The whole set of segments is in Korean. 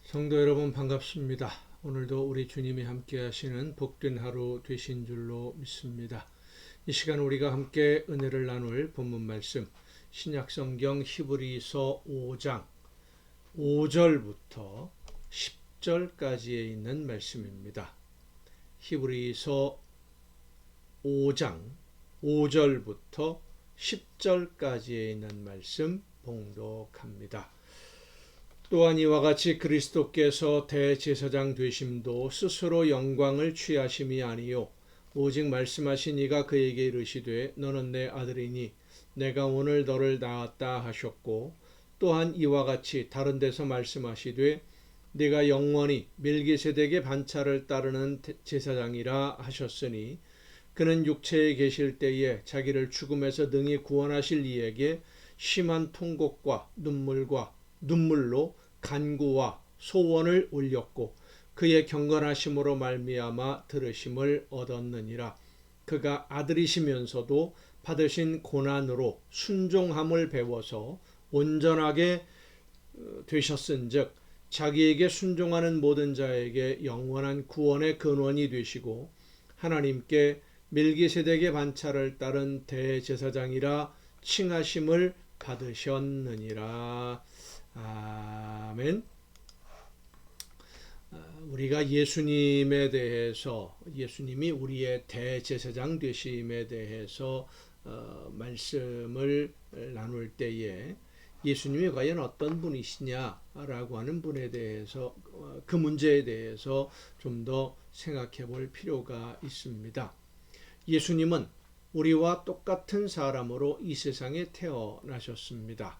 성도 여러분 반갑습니다. 오늘도 우리 주님이 함께 하시는 복된 하루 되신 줄로 믿습니다. 이 시간 우리가 함께 은혜를 나눌 본문 말씀 신약성경 히브리서 5장 5절부터 10절까지에 있는 말씀입니다. 히브리서 5장 5절부터 10절까지에 있는 말씀 봉독합니다. 또한 이와 같이 그리스도께서 대제사장 되심도 스스로 영광을 취하심이 아니요 오직 말씀하신 이가 그에게 이르시되 너는 내 아들이니 내가 오늘 너를 낳았다 하셨고 또한 이와 같이 다른 데서 말씀하시되 네가 영원히 멜기세덱의 반차를 따르는 제사장이라 하셨으니 그는 육체에 계실 때에 자기를 죽음에서 능히 구원하실 이에게 심한 통곡과 눈물로 간구와 소원을 올렸고 그의 경건하심으로 말미암아 들으심을 얻었느니라. 그가 아들이시면서도 받으신 고난으로 순종함을 배워서 온전하게 되셨은즉 자기에게 순종하는 모든 자에게 영원한 구원의 근원이 되시고 하나님께 멜기세덱의 반차를 따른 대제사장이라 칭하심을 받으셨느니라. 아멘. 우리가 예수님에 대해서 예수님이 우리의 대제사장 되심에 대해서 말씀을 나눌 때에 예수님이 과연 어떤 분이시냐라고 하는 분에 대해서 그 문제에 대해서 좀 더 생각해 볼 필요가 있습니다. 예수님은 우리와 똑같은 사람으로 이 세상에 태어나셨습니다.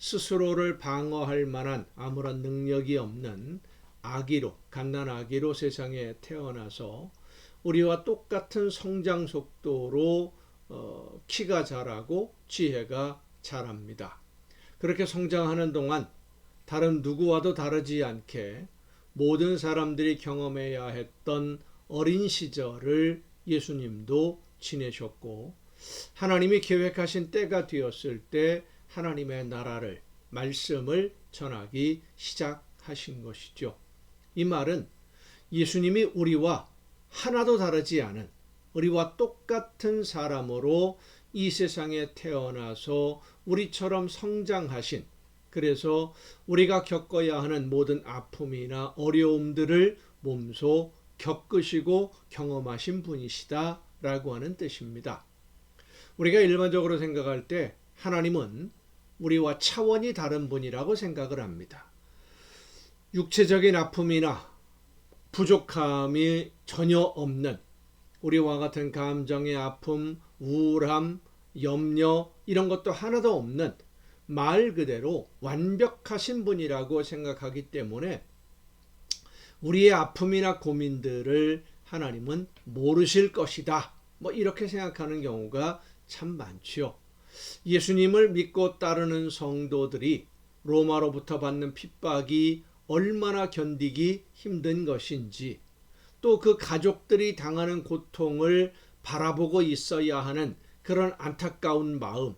스스로를 방어할 만한 아무런 능력이 없는 아기로, 갓난아기로 세상에 태어나서 우리와 똑같은 성장 속도로 키가 자라고 지혜가 자랍니다. 그렇게 성장하는 동안 다른 누구와도 다르지 않게 모든 사람들이 경험해야 했던 어린 시절을 예수님도 지내셨고 하나님이 계획하신 때가 되었을 때 하나님의 나라를 말씀을 전하기 시작하신 것이죠. 이 말은 예수님이 우리와 하나도 다르지 않은 우리와 똑같은 사람으로 이 세상에 태어나서 우리처럼 성장하신 그래서 우리가 겪어야 하는 모든 아픔이나 어려움들을 몸소 겪으시고 경험하신 분이시다라고 하는 뜻입니다. 우리가 일반적으로 생각할 때 하나님은 우리와 차원이 다른 분이라고 생각을 합니다. 육체적인 아픔이나 부족함이 전혀 없는 우리와 같은 감정의 아픔, 우울함, 염려 이런 것도 하나도 없는 말 그대로 완벽하신 분이라고 생각하기 때문에 우리의 아픔이나 고민들을 하나님은 모르실 것이다. 이렇게 생각하는 경우가 참 많죠. 예수님을 믿고 따르는 성도들이 로마로부터 받는 핍박이 얼마나 견디기 힘든 것인지 또 그 가족들이 당하는 고통을 바라보고 있어야 하는 그런 안타까운 마음,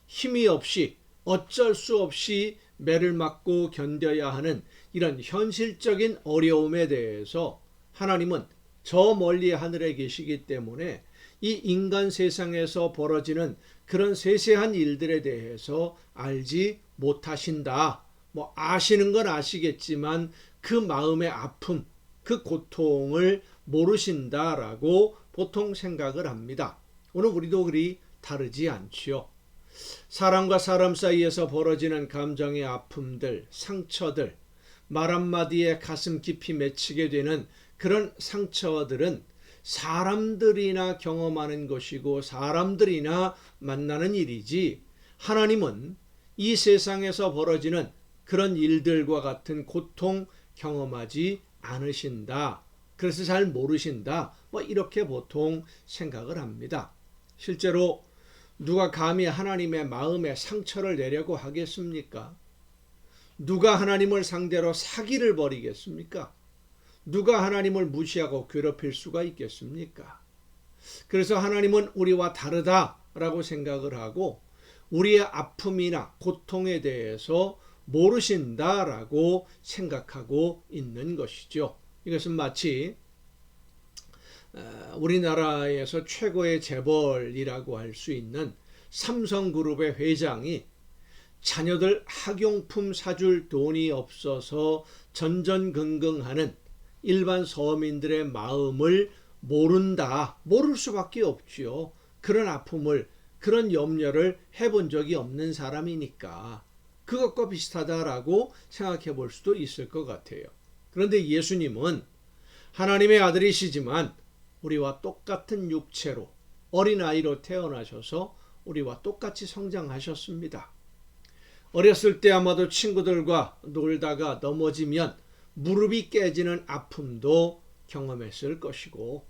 힘이 없이 어쩔 수 없이 매를 맞고 견뎌야 하는 이런 현실적인 어려움에 대해서 하나님은 저 멀리 하늘에 계시기 때문에 이 인간 세상에서 벌어지는 그런 세세한 일들에 대해서 알지 못하신다. 아시는 건 아시겠지만 그 마음의 아픔, 그 고통을 모르신다라고 보통 생각을 합니다. 오늘 우리도 그리 다르지 않지요. 사람과 사람 사이에서 벌어지는 감정의 아픔들, 상처들, 말 한마디에 가슴 깊이 맺히게 되는 그런 상처들은 사람들이나 경험하는 것이고 사람들이나 만나는 일이지 하나님은 이 세상에서 벌어지는 그런 일들과 같은 고통 경험하지 않으신다. 그래서 잘 모르신다. 이렇게 보통 생각을 합니다. 실제로 누가 감히 하나님의 마음에 상처를 내려고 하겠습니까? 누가 하나님을 상대로 사기를 벌이겠습니까? 누가 하나님을 무시하고 괴롭힐 수가 있겠습니까? 그래서 하나님은 우리와 다르다라고 생각을 하고 우리의 아픔이나 고통에 대해서 모르신다라고 생각하고 있는 것이죠. 이것은 마치 우리나라에서 최고의 재벌이라고 할 수 있는 삼성그룹의 회장이 자녀들 학용품 사줄 돈이 없어서 전전긍긍하는 일반 서민들의 마음을 모를 수밖에 없지요. 그런 아픔을, 그런 염려를 해본 적이 없는 사람이니까 그것과 비슷하다라고 생각해 볼 수도 있을 것 같아요. 그런데 예수님은 하나님의 아들이시지만 우리와 똑같은 육체로 어린아이로 태어나셔서 우리와 똑같이 성장하셨습니다. 어렸을 때 아마도 친구들과 놀다가 넘어지면 무릎이 깨지는 아픔도 경험했을 것이고,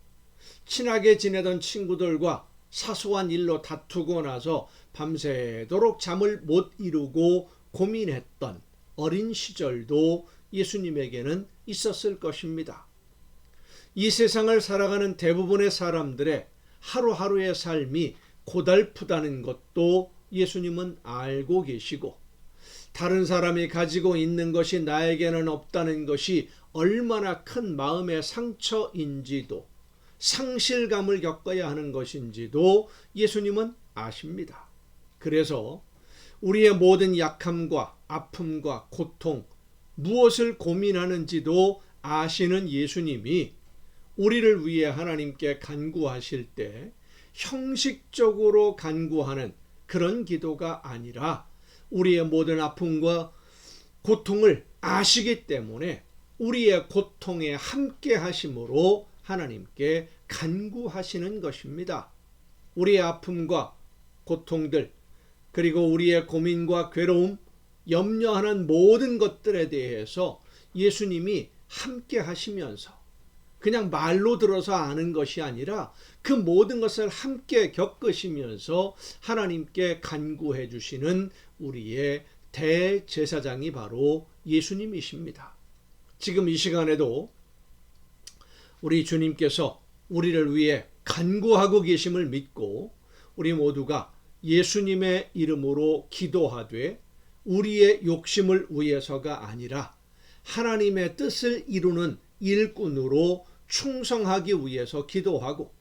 친하게 지내던 친구들과 사소한 일로 다투고 나서 밤새도록 잠을 못 이루고 고민했던 어린 시절도 예수님에게는 있었을 것입니다. 이 세상을 살아가는 대부분의 사람들의 하루하루의 삶이 고달프다는 것도 예수님은 알고 계시고, 다른 사람이 가지고 있는 것이 나에게는 없다는 것이 얼마나 큰 마음의 상처인지도, 상실감을 겪어야 하는 것인지도 예수님은 아십니다. 그래서 우리의 모든 약함과 아픔과 고통, 무엇을 고민하는지도 아시는 예수님이 우리를 위해 하나님께 간구하실 때 형식적으로 간구하는 그런 기도가 아니라 우리의 모든 아픔과 고통을 아시기 때문에 우리의 고통에 함께 하심으로 하나님께 간구하시는 것입니다. 우리의 아픔과 고통들, 그리고 우리의 고민과 괴로움, 염려하는 모든 것들에 대해서 예수님이 함께 하시면서 그냥 말로 들어서 아는 것이 아니라 그 모든 것을 함께 겪으시면서 하나님께 간구해 주시는 우리의 대제사장이 바로 예수님이십니다. 지금 이 시간에도 우리 주님께서 우리를 위해 간구하고 계심을 믿고 우리 모두가 예수님의 이름으로 기도하되 우리의 욕심을 위해서가 아니라 하나님의 뜻을 이루는 일꾼으로 충성하기 위해서 기도하고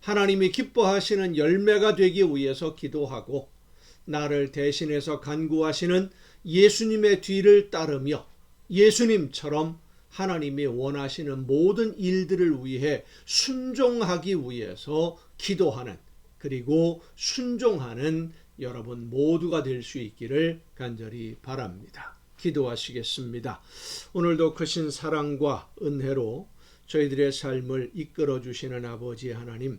하나님이 기뻐하시는 열매가 되기 위해서 기도하고 나를 대신해서 간구하시는 예수님의 뒤를 따르며 예수님처럼 하나님이 원하시는 모든 일들을 위해 순종하기 위해서 기도하는, 그리고 순종하는 여러분 모두가 될 수 있기를 간절히 바랍니다. 기도하시겠습니다. 오늘도 크신 사랑과 은혜로 저희들의 삶을 이끌어 주시는 아버지 하나님,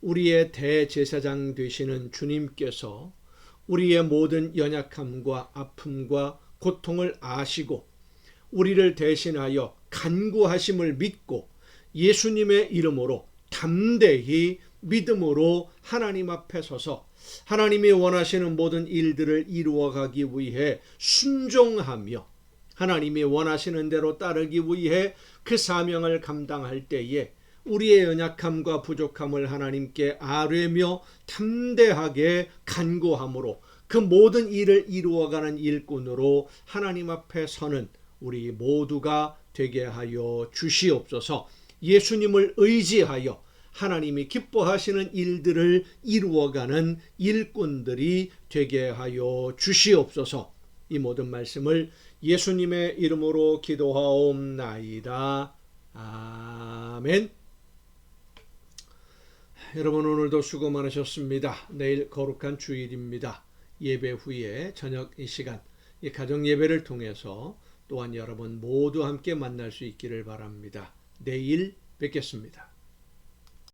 우리의 대제사장 되시는 주님께서 우리의 모든 연약함과 아픔과 고통을 아시고 우리를 대신하여 간구하심을 믿고 예수님의 이름으로 담대히 믿음으로 하나님 앞에 서서 하나님이 원하시는 모든 일들을 이루어가기 위해 순종하며 하나님이 원하시는 대로 따르기 위해 그 사명을 감당할 때에 우리의 연약함과 부족함을 하나님께 아뢰며 담대하게 간구함으로 그 모든 일을 이루어가는 일꾼으로 하나님 앞에 서는 우리 모두가 되게 하여 주시옵소서. 예수님을 의지하여 하나님이 기뻐하시는 일들을 이루어가는 일꾼들이 되게 하여 주시옵소서. 이 모든 말씀을 예수님의 이름으로 기도하옵나이다. 아멘. 여러분, 오늘도 수고 많으셨습니다. 내일 거룩한 주일입니다. 예배 후에 저녁 이 시간 이 가정 예배를 통해서 또한 여러분 모두 함께 만날 수 있기를 바랍니다. 내일 뵙겠습니다.